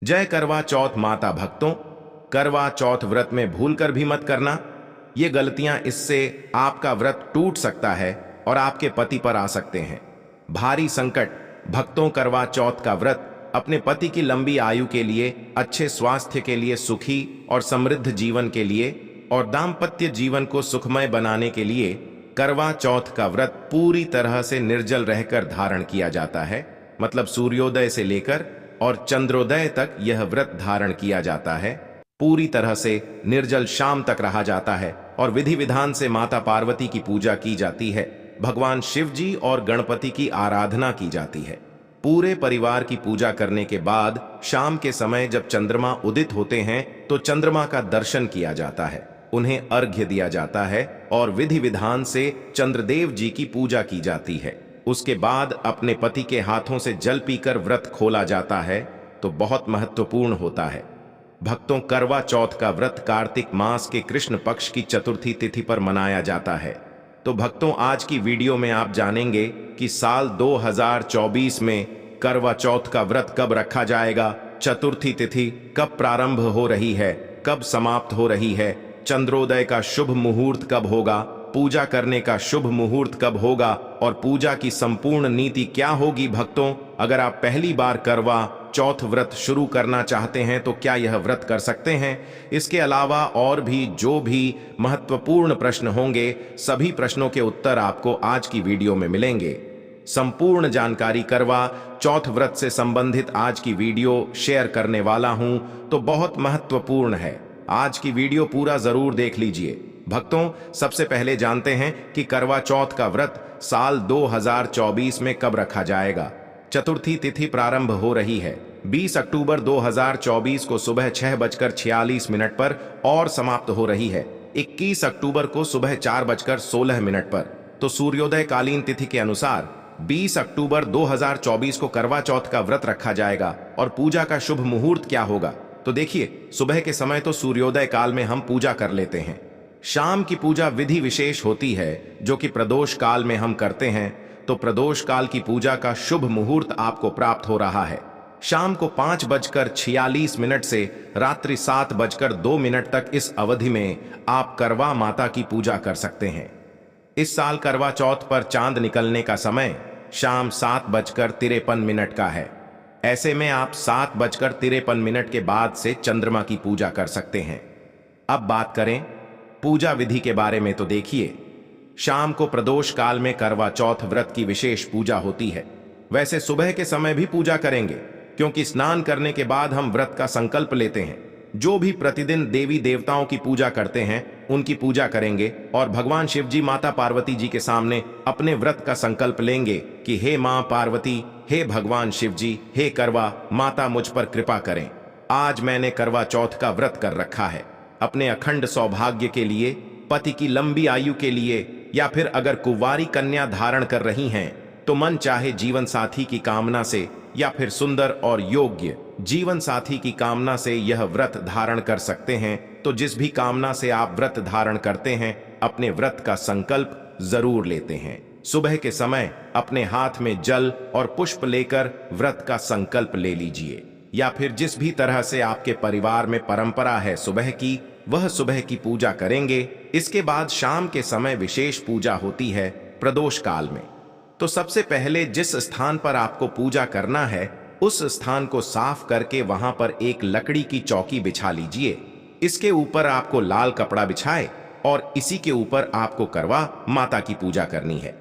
जय करवा चौथ माता भक्तों। करवा चौथ व्रत में भूलकर भी मत करना। ये गलतियां, इससे आपका व्रत टूट सकता है और आपके पति पर आ सकते हैं भारी संकट। भक्तों, करवा चौथ का व्रत अपने पति की लंबी आयु के लिए, अच्छे स्वास्थ्य के लिए, सुखी और समृद्ध जीवन के लिए और दाम्पत्य जीवन को सुखमय बनाने के लिए करवा चौथ का व्रत पूरी तरह से निर्जल रहकर धारण किया जाता है। मतलब सूर्योदय से लेकर और चंद्रोदय तक यह व्रत धारण किया जाता है। पूरी तरह से निर्जल शाम तक रहा जाता है और विधि विधान से माता पार्वती की पूजा की जाती है। भगवान शिव जी और गणपति की आराधना की जाती है। पूरे परिवार की पूजा करने के बाद शाम के समय जब चंद्रमा उदित होते हैं तो चंद्रमा का दर्शन किया जाता है, उन्हें अर्घ्य दिया जाता है और विधि विधान से चंद्रदेव जी की पूजा की जाती है। उसके बाद अपने पति के हाथों से जल पीकर व्रत खोला जाता है, तो बहुत महत्वपूर्ण होता है। भक्तों, करवा चौथ का व्रत कार्तिक मास के कृष्ण पक्ष की चतुर्थी तिथि पर मनाया जाता है। तो भक्तों, आज की वीडियो में आप जानेंगे कि साल 2024 में करवा चौथ का व्रत कब रखा जाएगा, चतुर्थी तिथि कब प्रारंभ हो रही है, कब समाप्त हो रही है, चंद्रोदय का शुभ मुहूर्त कब होगा, पूजा करने का शुभ मुहूर्त कब होगा और पूजा की संपूर्ण नीति क्या होगी। भक्तों, अगर आप पहली बार करवा चौथ व्रत शुरू करना चाहते हैं तो क्या यह व्रत कर सकते हैं? इसके अलावा और भी जो भी महत्वपूर्ण प्रश्न होंगे, सभी प्रश्नों के उत्तर आपको आज की वीडियो में मिलेंगे। संपूर्ण जानकारी करवा चौथ व्रत से संबंधित आज की वीडियो शेयर करने वाला हूं, तो बहुत महत्वपूर्ण है। आज की वीडियो पूरा जरूर देख लीजिए। भक्तों, सबसे पहले जानते हैं कि करवा चौथ का व्रत साल 2024 में कब रखा जाएगा। चतुर्थी तिथि प्रारंभ हो रही है 20 अक्टूबर 2024 को सुबह 6:46 पर और समाप्त हो रही है 21 अक्टूबर को सुबह 4:16 पर। तो सूर्योदय कालीन तिथि के अनुसार 20 अक्टूबर 2024 को करवा चौथ का व्रत रखा जाएगा। और पूजा का शुभ मुहूर्त क्या होगा, तो देखिए, सुबह के समय तो सूर्योदय काल में हम पूजा कर लेते हैं। शाम की पूजा विधि विशेष होती है जो कि प्रदोष काल में हम करते हैं। तो प्रदोष काल की पूजा का शुभ मुहूर्त आपको प्राप्त हो रहा है शाम को 5:46 से रात्रि 7:02 तक। इस अवधि में आप करवा माता की पूजा कर सकते हैं। इस साल करवा चौथ पर चांद निकलने का समय शाम 7:53 का है। ऐसे में आप 7:53 के बाद से चंद्रमा की पूजा कर सकते हैं। अब बात करें पूजा विधि के बारे में, तो देखिए, शाम को प्रदोष काल में करवा चौथ व्रत की विशेष पूजा होती है। वैसे सुबह के समय भी पूजा करेंगे, क्योंकि स्नान करने के बाद हम व्रत का संकल्प लेते हैं। जो भी प्रतिदिन देवी देवताओं की पूजा करते हैं उनकी पूजा करेंगे और भगवान शिव जी माता पार्वती जी के सामने अपने व्रत का संकल्प लेंगे कि हे मां पार्वती, हे भगवान शिव जी, हे करवा माता, मुझ पर कृपा करें। आज मैंने करवा चौथ का व्रत कर रखा है अपने अखंड सौभाग्य के लिए, पति की लंबी आयु के लिए, या फिर अगर कुंवारी कन्या धारण कर रही हैं तो मन चाहे जीवन साथी की कामना से या फिर सुंदर और योग्य जीवन साथी की कामना से यह व्रत धारण कर सकते हैं। तो जिस भी कामना से आप व्रत धारण करते हैं, अपने व्रत का संकल्प जरूर लेते हैं। सुबह के समय अपने हाथ में जल और पुष्प लेकर व्रत का संकल्प ले लीजिए, या फिर जिस भी तरह से आपके परिवार में परंपरा है सुबह की, वह सुबह की पूजा करेंगे। इसके बाद शाम के समय विशेष पूजा होती है प्रदोष काल में। तो सबसे पहले जिस स्थान पर आपको पूजा करना है उस स्थान को साफ करके वहां पर एक लकड़ी की चौकी बिछा लीजिए। इसके ऊपर आपको लाल कपड़ा बिछाए और इसी के ऊपर आपको करवा माता की पूजा करनी है।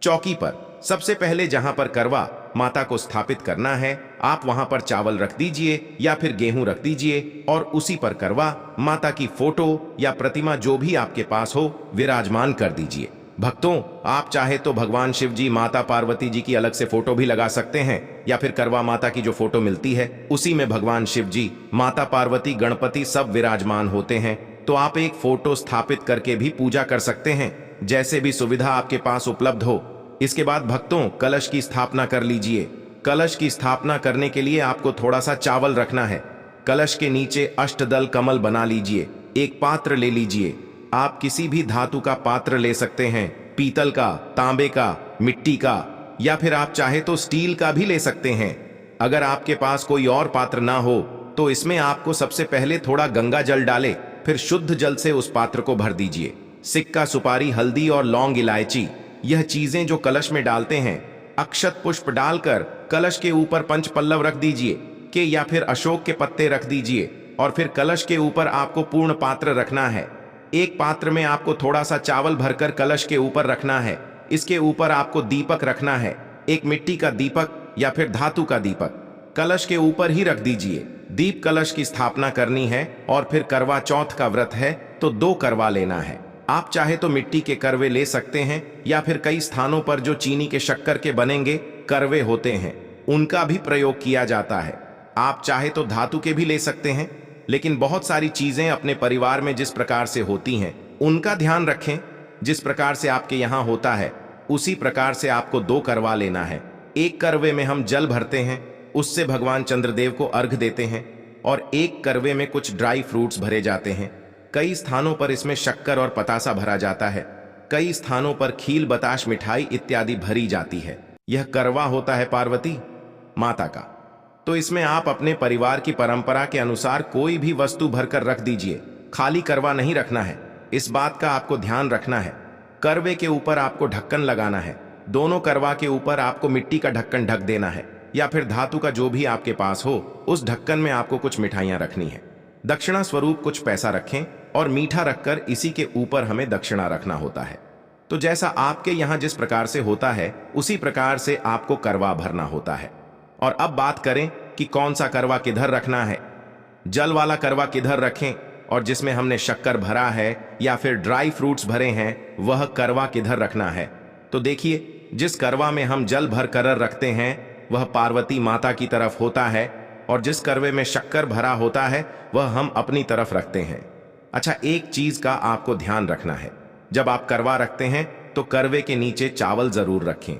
चौकी पर सबसे पहले जहां पर करवा माता को स्थापित करना है, आप वहां पर चावल रख दीजिए या फिर गेहूं रख दीजिए और उसी पर करवा माता की फोटो या प्रतिमा जो भी आपके पास हो विराजमान कर दीजिए। भक्तों, आप चाहे तो भगवान शिव जी माता पार्वती जी की अलग से फोटो भी लगा सकते हैं, या फिर करवा माता की जो फोटो मिलती है उसी में भगवान शिव जी, माता पार्वती, गणपति सब विराजमान होते हैं। तो आप एक फोटो स्थापित करके भी पूजा कर सकते हैं, जैसे भी सुविधा आपके पास उपलब्ध हो। इसके बाद भक्तों, कलश की स्थापना कर लीजिए। कलश की स्थापना करने के लिए आपको थोड़ा सा चावल रखना है। कलश के नीचे अष्टदल कमल बना लीजिए। एक पात्र ले लीजिए, आप किसी भी धातु का पात्र ले सकते हैं, पीतल का, तांबे का, मिट्टी का, या फिर आप चाहे तो स्टील का भी ले सकते हैं। अगर आपके पास कोई और पात्र ना हो तो इसमें आपको सबसे पहले थोड़ा गंगा जल डाले, फिर शुद्ध जल से उस पात्र को भर दीजिए। सिक्का, सुपारी, हल्दी और लौंग, इलायची, यह चीजें जो कलश में डालते हैं, अक्षत पुष्प डालकर कलश के ऊपर पंचपल्लव रख दीजिए के या फिर अशोक के पत्ते रख दीजिए और फिर कलश के ऊपर आपको पूर्ण पात्र रखना है। एक पात्र में आपको थोड़ा सा चावल भरकर कलश के ऊपर रखना है। इसके ऊपर आपको दीपक रखना है, एक मिट्टी का दीपक या फिर धातु का दीपक कलश के ऊपर ही रख दीजिए। दीप कलश की स्थापना करनी है और फिर करवा चौथ का व्रत है तो 2 करवा लेना है। आप चाहे तो मिट्टी के करवे ले सकते हैं या फिर कई स्थानों पर जो चीनी के शक्कर के बनेंगे करवे होते हैं उनका भी प्रयोग किया जाता है। आप चाहे तो धातु के भी ले सकते हैं, लेकिन बहुत सारी चीजें अपने परिवार में जिस प्रकार से होती हैं उनका ध्यान रखें। जिस प्रकार से आपके यहाँ होता है उसी प्रकार से आपको 2 करवा लेना है। एक करवे में हम जल भरते हैं, उससे भगवान चंद्रदेव को अर्घ देते हैं और एक करवे में कुछ ड्राई फ्रूट्स भरे जाते हैं। कई स्थानों पर इसमें शक्कर और पतासा भरा जाता है, कई स्थानों पर खील, बताश, मिठाई इत्यादि भरी जाती है। यह करवा होता है पार्वती माता का, तो इसमें आप अपने परिवार की परंपरा के अनुसार कोई भी वस्तु भरकर रख दीजिए। खाली करवा नहीं रखना है, इस बात का आपको ध्यान रखना है। करवे के ऊपर आपको ढक्कन लगाना है। दोनों करवा के ऊपर आपको मिट्टी का ढक्कन ढक देना है या फिर धातु का जो भी आपके पास हो। उस ढक्कन में आपको कुछ मिठाइयां रखनी है। दक्षिणा स्वरूप कुछ पैसा रखें और मीठा रखकर इसी के ऊपर हमें दक्षिणा रखना होता है। तो जैसा आपके यहाँ जिस प्रकार से होता है उसी प्रकार से आपको करवा भरना होता है। और अब बात करें कि कौन सा करवा किधर रखना है। जल वाला करवा किधर रखें और जिसमें हमने शक्कर भरा है या फिर ड्राई फ्रूट्स भरे हैं वह करवा किधर रखना है। तो देखिए, जिस करवा में हम जल भर कर रखते हैं वह पार्वती माता की तरफ होता है और जिस करवे में शक्कर भरा होता है वह हम अपनी तरफ रखते हैं। अच्छा, एक चीज का आपको ध्यान रखना है, जब आप करवा रखते हैं तो करवे के नीचे चावल जरूर रखें।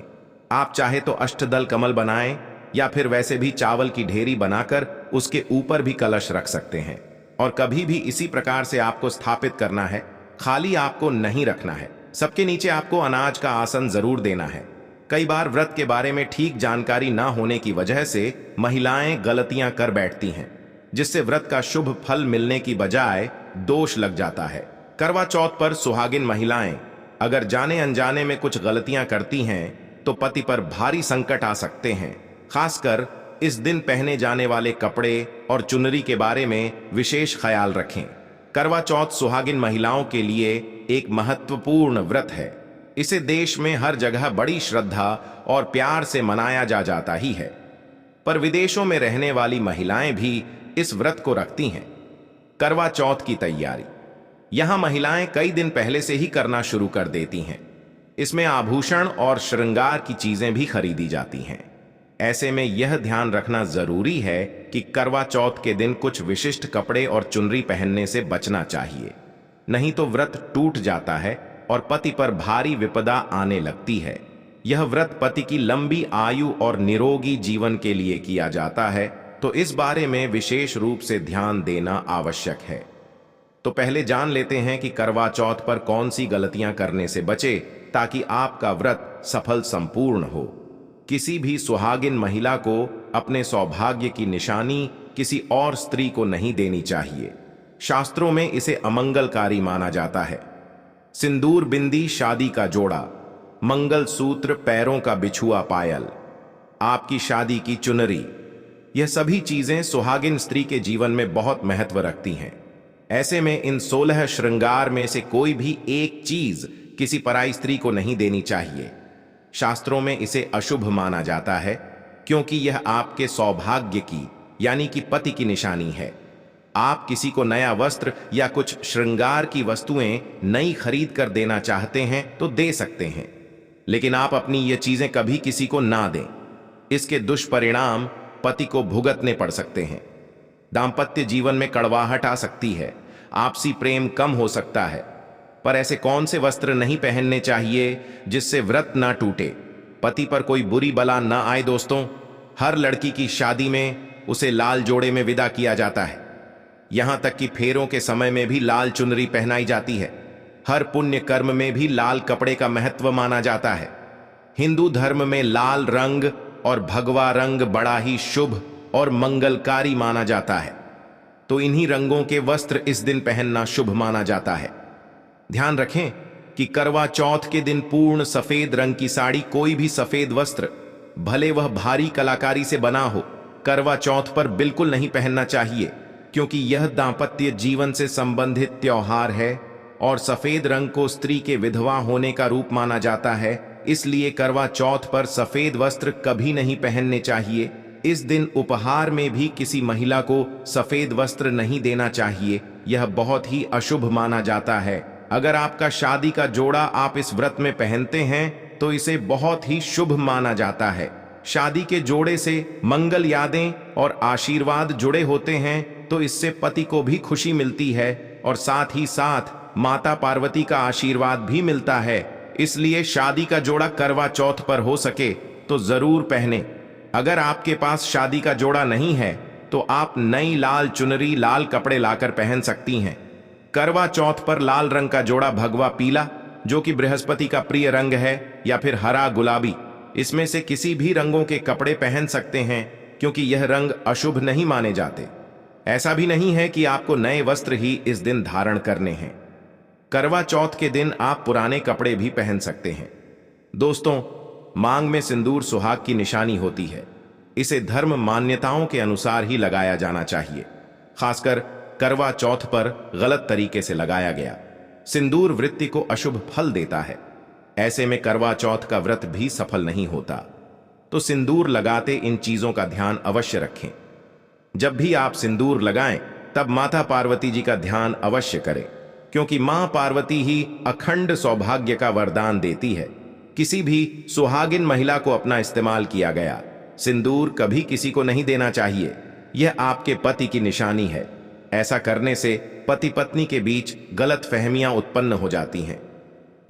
आप चाहे तो अष्टदल कमल बनाएं या फिर वैसे भी चावल की ढेरी बनाकर उसके ऊपर भी कलश रख सकते हैं। और कभी भी इसी प्रकार से आपको स्थापित करना है, खाली आपको नहीं रखना है। सबके नीचे आपको अनाज का आसन जरूर देना है। कई बार व्रत के बारे में ठीक जानकारी ना होने की वजह से महिलाएं गलतियां कर बैठती हैं, जिससे व्रत का शुभ फल मिलने की बजाय दोष लग जाता है। करवा चौथ पर सुहागिन महिलाएं अगर जाने अनजाने में कुछ गलतियां करती हैं तो पति पर भारी संकट आ सकते हैं। खासकर इस दिन पहने जाने वाले कपड़े और चुनरी के बारे में विशेष ख्याल रखें। करवा चौथ सुहागिन महिलाओं के लिए एक महत्वपूर्ण व्रत है। इसे देश में हर जगह बड़ी श्रद्धा और प्यार से मनाया जाता ही है, पर विदेशों में रहने वाली महिलाएं भी इस व्रत को रखती हैं। करवा चौथ की तैयारी यहां महिलाएं कई दिन पहले से ही करना शुरू कर देती हैं। इसमें आभूषण और श्रृंगार की चीजें भी खरीदी जाती हैं। ऐसे में यह ध्यान रखना जरूरी है कि करवा चौथ के दिन कुछ विशिष्ट कपड़े और चुनरी पहनने से बचना चाहिए, नहीं तो व्रत टूट जाता है और पति पर भारी विपदा आने लगती है। यह व्रत पति की लंबी आयु और निरोगी जीवन के लिए किया जाता है, तो इस बारे में विशेष रूप से ध्यान देना आवश्यक है। तो पहले जान लेते हैं कि करवा चौथ पर कौन सी गलतियां करने से बचे ताकि आपका व्रत सफल संपूर्ण हो। किसी भी सुहागिन महिला को अपने सौभाग्य की निशानी किसी और स्त्री को नहीं देनी चाहिए। शास्त्रों में इसे अमंगलकारी माना जाता है। सिंदूर बिंदी शादी का जोड़ा, मंगल सूत्र पैरों का बिछुआ पायल, आपकी शादी की चुनरी, यह सभी चीजें सुहागिन स्त्री के जीवन में बहुत महत्व रखती हैं। ऐसे में इन 16 श्रृंगार में से कोई भी एक चीज किसी पराई स्त्री को नहीं देनी चाहिए। शास्त्रों में इसे अशुभ माना जाता है क्योंकि यह आपके सौभाग्य की यानी कि पति की निशानी है। आप किसी को नया वस्त्र या कुछ श्रृंगार की वस्तुएं नई खरीद कर देना चाहते हैं तो दे सकते हैं, लेकिन आप अपनी ये चीजें कभी किसी को ना दें। इसके दुष्परिणाम पति को भुगतने पड़ सकते हैं। दाम्पत्य जीवन में कड़वाहट आ सकती है, आपसी प्रेम कम हो सकता है। पर ऐसे कौन से वस्त्र नहीं पहनने चाहिए जिससे व्रत ना टूटे, पति पर कोई बुरी बला ना आए। दोस्तों, हर लड़की की शादी में उसे लाल जोड़े में विदा किया जाता है। यहां तक कि फेरों के समय में भी लाल चुनरी पहनाई जाती है। हर पुण्य कर्म में भी लाल कपड़े का महत्व माना जाता है। हिंदू धर्म में लाल रंग और भगवा रंग बड़ा ही शुभ और मंगलकारी माना जाता है, तो इन्हीं रंगों के वस्त्र इस दिन पहनना शुभ माना जाता है। ध्यान रखें कि करवा चौथ के दिन पूर्ण सफेद रंग की साड़ी, कोई भी सफेद वस्त्र, भले वह भारी कलाकारी से बना हो, करवा चौथ पर बिल्कुल नहीं पहनना चाहिए, क्योंकि यह दांपत्य जीवन से संबंधित त्योहार है और सफेद रंग को स्त्री के विधवा होने का रूप माना जाता है। इसलिए करवा चौथ पर सफेद वस्त्र कभी नहीं पहनने चाहिए। इस दिन उपहार में भी किसी महिला को सफेद वस्त्र नहीं देना चाहिए, यह बहुत ही अशुभ माना जाता है। अगर आपका शादी का जोड़ा आप इस व्रत में पहनते हैं तो इसे बहुत ही शुभ माना जाता है। शादी के जोड़े से मंगल यादें और आशीर्वाद जुड़े होते हैं, तो इससे पति को भी खुशी मिलती है और साथ ही साथ माता पार्वती का आशीर्वाद भी मिलता है। इसलिए शादी का जोड़ा करवा चौथ पर हो सके तो जरूर पहने। अगर आपके पास शादी का जोड़ा नहीं है तो आप नई लाल चुनरी, लाल कपड़े लाकर पहन सकती हैं। करवा चौथ पर लाल रंग का जोड़ा, भगवा पीला जो कि बृहस्पति का प्रिय रंग है, या फिर हरा गुलाबी, इसमें से किसी भी रंगों के कपड़े पहन सकते हैं, क्योंकि यह रंग अशुभ नहीं माने जाते। ऐसा भी नहीं है कि आपको नए वस्त्र ही इस दिन धारण करने हैं। करवा चौथ के दिन आप पुराने कपड़े भी पहन सकते हैं। दोस्तों, मांग में सिंदूर सुहाग की निशानी होती है। इसे धर्म मान्यताओं के अनुसार ही लगाया जाना चाहिए। खासकर करवा चौथ पर गलत तरीके से लगाया गया सिंदूर वृत्ति को अशुभ फल देता है। ऐसे में करवा चौथ का व्रत भी सफल नहीं होता। तो सिंदूर लगाते इन चीजों का ध्यान अवश्य रखें। जब भी आप सिंदूर लगाएं तब माता पार्वती जी का ध्यान अवश्य करें, क्योंकि मां पार्वती ही अखंड सौभाग्य का वरदान देती है। किसी भी सुहागिन महिला को अपना इस्तेमाल किया गया सिंदूर कभी किसी को नहीं देना चाहिए। यह आपके पति की निशानी है। ऐसा करने से पति पत्नी के बीच गलत फहमियां उत्पन्न हो जाती हैं।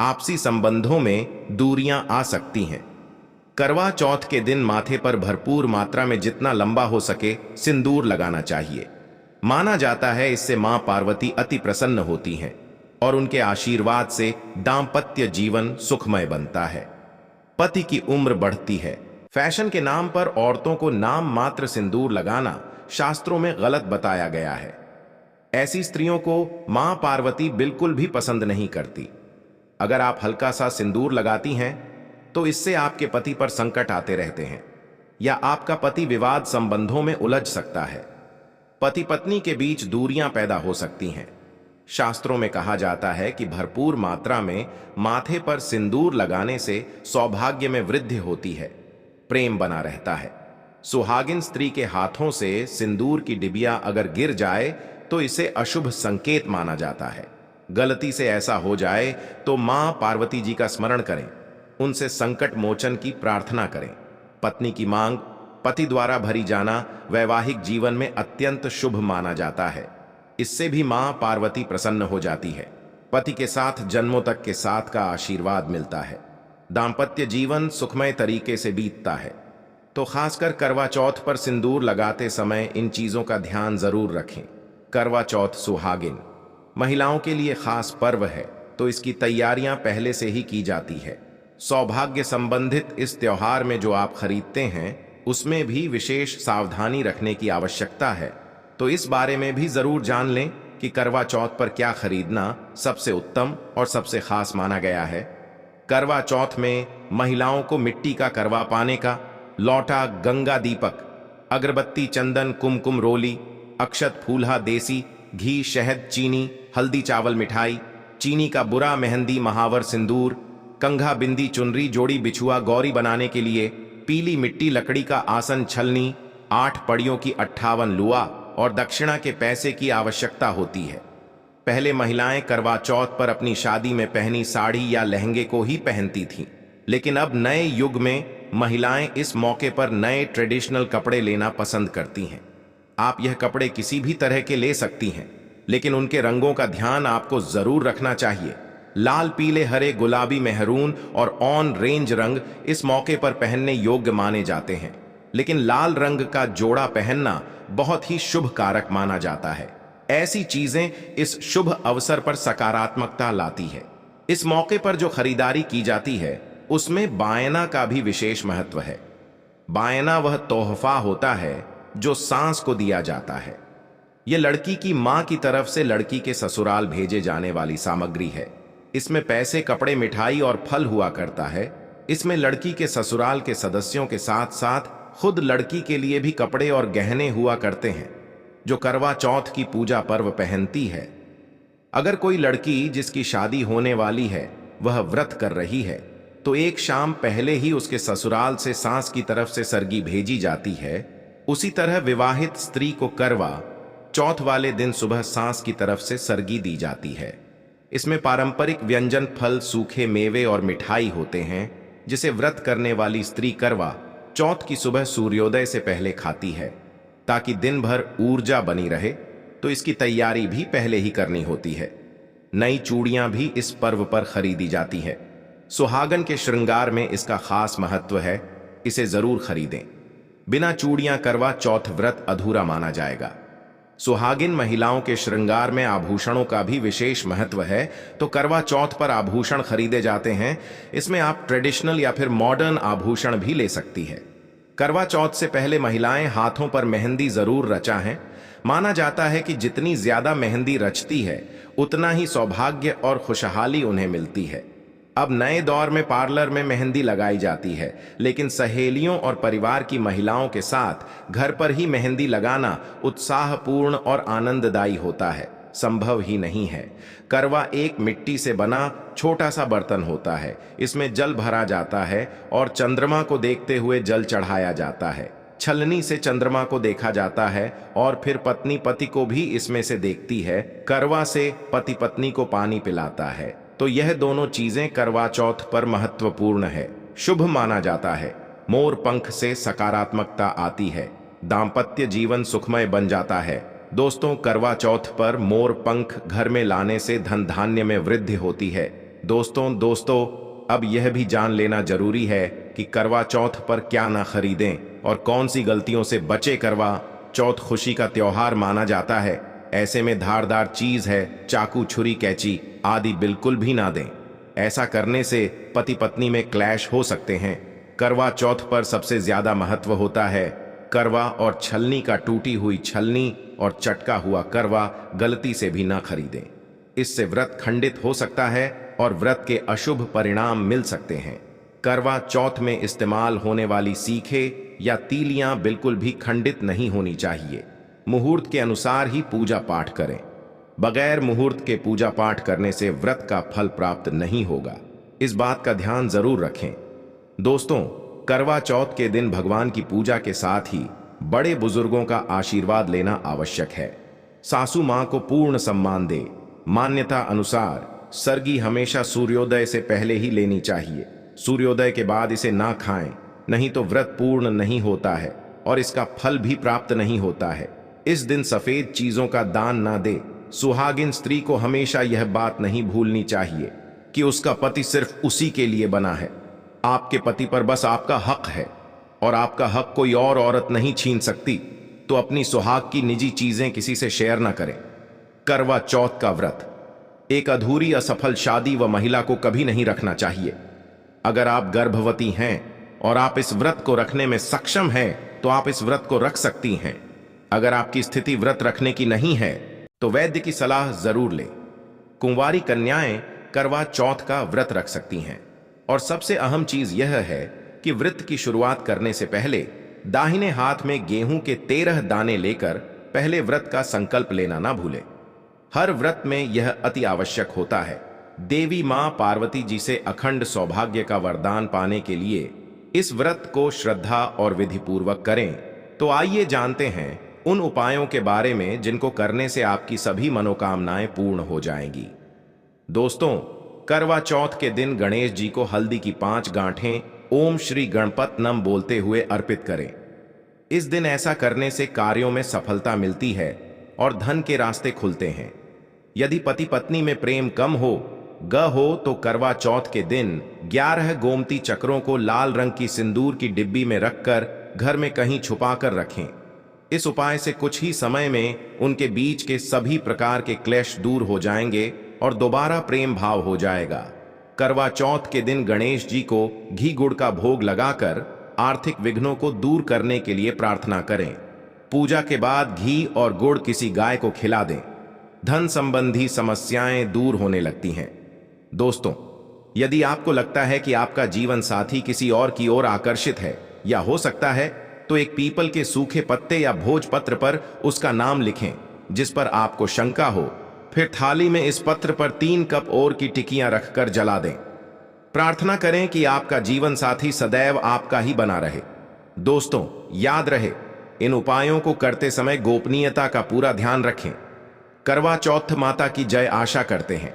आपसी संबंधों में दूरियां आ सकती हैं। करवा चौथ के दिन माथे पर भरपूर मात्रा में जितना लंबा हो सके सिंदूर लगाना चाहिए। माना जाता है इससे मां पार्वती अति प्रसन्न होती हैं और उनके आशीर्वाद से दांपत्य जीवन सुखमय बनता है। पति की उम्र बढ़ती है। फैशन के नाम पर औरतों को नाम मात्र सिंदूर लगाना शास्त्रों में गलत बताया गया है। ऐसी स्त्रियों को मां पार्वती बिल्कुल भी पसंद नहीं करती। अगर आप हल्का सा सिंदूर लगाती हैं तो इससे आपके पति पर संकट आते रहते हैं, या आपका पति विवाद संबंधों में उलझ सकता है। पति पत्नी के बीच दूरियां पैदा हो सकती हैं। शास्त्रों में कहा जाता है कि भरपूर मात्रा में माथे पर सिंदूर लगाने से सौभाग्य में वृद्धि होती है, प्रेम बना रहता है। सुहागिन स्त्री के हाथों से सिंदूर की डिबिया अगर गिर जाए तो इसे अशुभ संकेत माना जाता है। गलती से ऐसा हो जाए तो मां पार्वती जी का स्मरण करें, उनसे संकट मोचन की प्रार्थना करें। पत्नी की मांग पति द्वारा भरी जाना वैवाहिक जीवन में अत्यंत शुभ माना जाता है। इससे भी मां पार्वती प्रसन्न हो जाती है। पति के साथ जन्मों तक के साथ का आशीर्वाद मिलता है। दांपत्य जीवन सुखमय तरीके से बीतता है। तो खासकर करवा चौथ पर सिंदूर लगाते समय इन चीजों का ध्यान जरूर रखें। करवा चौथ सुहागिन महिलाओं के लिए खास पर्व है, तो इसकी तैयारियां पहले से ही की जाती है। सौभाग्य संबंधित इस त्योहार में जो आप खरीदते हैं उसमें भी विशेष सावधानी रखने की आवश्यकता है। तो इस बारे में भी जरूर जान लें कि करवा चौथ पर क्या खरीदना सबसे उत्तम और सबसे खास माना गया है। करवा चौथ में महिलाओं को मिट्टी का करवा पाने का लौटा, गंगा दीपक, अगरबत्ती, चंदन, कुमकुम, रोली, अक्षत, फूलहा, देसी घी, शहद, चीनी, हल्दी, चावल, मिठाई, चीनी का बुरा, मेहंदी, महावर, सिंदूर, कंघा, बिंदी, चुनरी, जोड़ी, बिछुआ, गौरी बनाने के लिए पीली मिट्टी, लकड़ी का आसन, छलनी, 8 पड़ियों की 58 लुआ और दक्षिणा के पैसे की आवश्यकता होती है। पहले महिलाएं करवा चौथ पर अपनी शादी में पहनी साड़ी या लहंगे को ही पहनती थीं, लेकिन अब नए युग में महिलाएं इस मौके पर नए ट्रेडिशनल कपड़े लेना पसंद करती हैं। आप यह कपड़े किसी भी तरह के ले सकती हैं, लेकिन उनके रंगों का ध्यान आपको जरूर रखना चाहिए। लाल, पीले, हरे, गुलाबी, मेहरून और ऑन रेंज रंग इस मौके पर पहनने योग्य माने जाते हैं, लेकिन लाल रंग का जोड़ा पहनना बहुत ही शुभ कारक माना जाता है। ऐसी चीजें इस शुभ अवसर पर सकारात्मकता लाती है। इस मौके पर जो खरीदारी की जाती है उसमें बायना का भी विशेष महत्व है। बायना वह तोहफा होता है जो सांस को दिया जाता है। यह लड़की की मां की तरफ से लड़की के ससुराल भेजे जाने वाली सामग्री है। इसमें पैसे, कपड़े, मिठाई और फल हुआ करता है। इसमें लड़की के ससुराल के सदस्यों के साथ साथ खुद लड़की के लिए भी कपड़े और गहने हुआ करते हैं जो करवा चौथ की पूजा पर्व पहनती है। अगर कोई लड़की जिसकी शादी होने वाली है वह व्रत कर रही है तो एक शाम पहले ही उसके ससुराल से सास की तरफ से सरगी भेजी जाती है। उसी तरह विवाहित स्त्री को करवा चौथ वाले दिन सुबह सास की तरफ से सरगी दी जाती है। इसमें पारंपरिक व्यंजन, फल, सूखे मेवे और मिठाई होते हैं जिसे व्रत करने वाली स्त्री करवा चौथ की सुबह सूर्योदय से पहले खाती है ताकि दिन भर ऊर्जा बनी रहे। तो इसकी तैयारी भी पहले ही करनी होती है। नई चूड़ियां भी इस पर्व पर खरीदी जाती है। सुहागन के श्रृंगार में इसका खास महत्व है, इसे जरूर खरीदें। बिना चूड़ियां करवा चौथ व्रत अधूरा माना जाएगा। सुहागिन महिलाओं के श्रृंगार में आभूषणों का भी विशेष महत्व है, तो करवा चौथ पर आभूषण खरीदे जाते हैं। इसमें आप ट्रेडिशनल या फिर मॉडर्न आभूषण भी ले सकती है। करवा चौथ से पहले महिलाएं हाथों पर मेहंदी जरूर रचाएं। माना जाता है कि जितनी ज्यादा मेहंदी रचती है उतना ही सौभाग्य और खुशहाली उन्हें मिलती है। अब नए दौर में पार्लर में मेहंदी लगाई जाती है, लेकिन सहेलियों और परिवार की महिलाओं के साथ घर पर ही मेहंदी लगाना उत्साहपूर्ण और आनंददायी होता है, संभव ही नहीं है। करवा एक मिट्टी से बना छोटा सा बर्तन होता है। इसमें जल भरा जाता है और चंद्रमा को देखते हुए जल चढ़ाया जाता है। छलनी से चंद्रमा को देखा जाता है और फिर पत्नी पति को भी इसमें से देखती है। करवा से पति पत्नी को पानी पिलाता है। तो यह दोनों चीजें करवा चौथ पर महत्वपूर्ण है, शुभ माना जाता है। मोर पंख से सकारात्मकता आती है, दाम्पत्य जीवन सुखमय बन जाता है। दोस्तों, करवा चौथ पर मोर पंख घर में लाने से धन धान्य में वृद्धि होती है। दोस्तों, अब यह भी जान लेना जरूरी है कि करवा चौथ पर क्या ना खरीदें और कौन सी गलतियों से बचे। करवा चौथ खुशी का त्योहार माना जाता है। ऐसे में धारदार चीज है, चाकू, छुरी, कैंची आदि बिल्कुल भी ना दें। ऐसा करने से पति पत्नी में क्लैश हो सकते हैं। करवा चौथ पर सबसे ज्यादा महत्व होता है करवा और छलनी का। टूटी हुई छलनी और चटका हुआ करवा गलती से भी ना खरीदें। इससे व्रत खंडित हो सकता है और व्रत के अशुभ परिणाम मिल सकते हैं। करवा चौथ में इस्तेमाल होने वाली सीखे या तीलियां बिल्कुल भी खंडित नहीं होनी चाहिए। मुहूर्त के अनुसार ही पूजा पाठ करें। बगैर मुहूर्त के पूजा पाठ करने से व्रत का फल प्राप्त नहीं होगा। इस बात का ध्यान जरूर रखें। दोस्तों, करवा चौथ के दिन भगवान की पूजा के साथ ही बड़े बुजुर्गों का आशीर्वाद लेना आवश्यक है। सासू मां को पूर्ण सम्मान दे। मान्यता अनुसार सरगी हमेशा सूर्योदय से पहले ही लेनी चाहिए। सूर्योदय के बाद इसे ना खाएं, नहीं तो व्रत पूर्ण नहीं होता है और इसका फल भी प्राप्त नहीं होता है। इस दिन सफेद चीजों का दान ना दे। सुहागिन स्त्री को हमेशा यह बात नहीं भूलनी चाहिए कि उसका पति सिर्फ उसी के लिए बना है। आपके पति पर बस आपका हक है और आपका हक कोई और औरत नहीं छीन सकती। तो अपनी सुहाग की निजी चीजें किसी से शेयर ना करें। करवा चौथ का व्रत एक अधूरी असफल शादी व महिला को कभी नहीं रखना चाहिए। अगर आप गर्भवती हैं और आप इस व्रत को रखने में सक्षम हैं तो आप इस व्रत को रख सकती हैं। अगर आपकी स्थिति व्रत रखने की नहीं है तो वैद्य की सलाह जरूर लें। कुंवारी कन्याएं करवा चौथ का व्रत रख सकती हैं। और सबसे अहम चीज यह है कि व्रत की शुरुआत करने से पहले दाहिने हाथ में गेहूं के 13 दाने लेकर पहले व्रत का संकल्प लेना ना भूलें। हर व्रत में यह अति आवश्यक होता है। देवी मां पार्वती जी से अखंड सौभाग्य का वरदान पाने के लिए इस व्रत को श्रद्धा और विधि पूर्वक करें। तो आइए जानते हैं उन उपायों के बारे में जिनको करने से आपकी सभी मनोकामनाएं पूर्ण हो जाएंगी। दोस्तों, करवा चौथ के दिन गणेश जी को हल्दी की 5 गांठें ओम श्री गणपत नम बोलते हुए अर्पित करें। इस दिन ऐसा करने से कार्यों में सफलता मिलती है और धन के रास्ते खुलते हैं। यदि पति पत्नी में प्रेम कम हो तो करवा चौथ के दिन 11 गोमती चक्रों को लाल रंग की सिंदूर की डिब्बी में रखकर घर में कहीं छुपा कर रखें। इस उपाय से कुछ ही समय में उनके बीच के सभी प्रकार के क्लेश दूर हो जाएंगे और दोबारा प्रेम भाव हो जाएगा। करवा चौथ के दिन गणेश जी को घी गुड़ का भोग लगाकर आर्थिक विघ्नों को दूर करने के लिए प्रार्थना करें। पूजा के बाद घी और गुड़ किसी गाय को खिला दें। धन संबंधी समस्याएं दूर होने लगती हैं। दोस्तों, यदि आपको लगता है कि आपका जीवन साथी किसी और की ओर आकर्षित है या हो सकता है, तो एक पीपल के सूखे पत्ते या भोजपत्र पर उसका नाम लिखें जिस पर आपको शंका हो। फिर थाली में इस पत्र पर 3 कप और की टिकियां रखकर जला दें। प्रार्थना करें कि आपका जीवन साथी सदैव आपका ही बना रहे। दोस्तों, याद रहे, इन उपायों को करते समय गोपनीयता का पूरा ध्यान रखें। करवा चौथ माता की जय आशा करते हैं।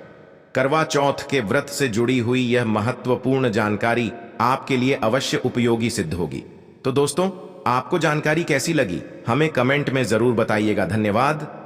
करवा चौथ के व्रत से जुड़ी हुई यह महत्वपूर्ण जानकारी आपके लिए अवश्य उपयोगी सिद्ध होगी। तो दोस्तों, आपको जानकारी कैसी लगी हमें कमेंट में जरूर बताइएगा। धन्यवाद।